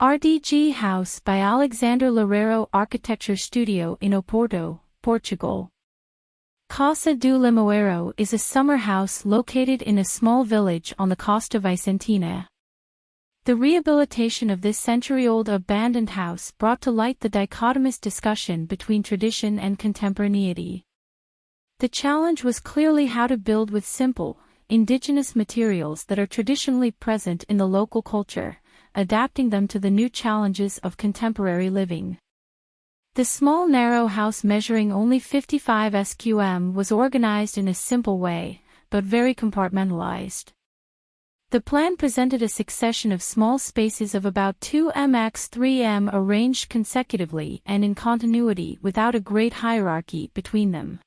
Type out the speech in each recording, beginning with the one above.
RDG House by Alexandre Loureiro Architecture Studio in Oporto, Portugal. Casa do Limoeiro is a summer house located in a small village on the Costa Vicentina. The rehabilitation of this century-old abandoned house brought to light the dichotomous discussion between tradition and contemporaneity. The challenge was clearly how to build with simple, indigenous materials that are traditionally present in the local culture, adapting them to the new challenges of contemporary living. The small narrow house measuring only 55 sqm was organized in a simple way, but very compartmentalized. The plan presented a succession of small spaces of about 2m x 3m arranged consecutively and in continuity without a great hierarchy between them.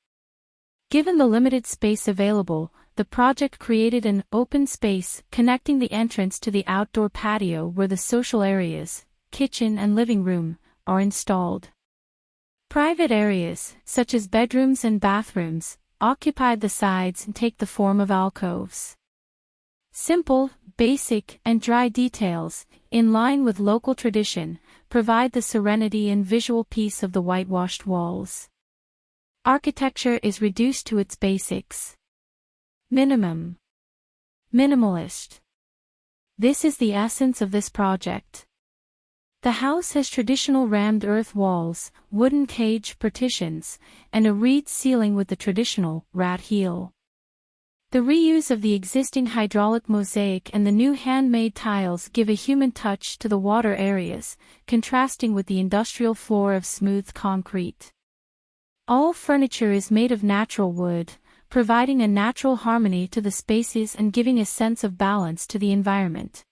Given the limited space available, the project created an open space connecting the entrance to the outdoor patio where the social areas, kitchen and living room, are installed. Private areas, such as bedrooms and bathrooms, occupied the sides and take the form of alcoves. Simple, basic, and dry details, in line with local tradition, provide the serenity and visual peace of the whitewashed walls. Architecture is reduced to its basics. Minimum. Minimalist. This is the essence of this project. The house has traditional rammed earth walls, wooden cage partitions, and a reed ceiling with the traditional rat heel. The reuse of the existing hydraulic mosaic and the new handmade tiles give a human touch to the water areas, contrasting with the industrial floor of smooth concrete. All furniture is made of natural wood, providing a natural harmony to the spaces and giving a sense of balance to the environment.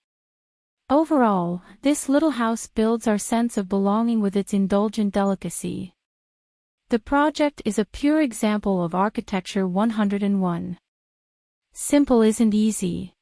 Overall, this little house builds our sense of belonging with its indulgent delicacy. The project is a pure example of Architecture 101. Simple isn't easy.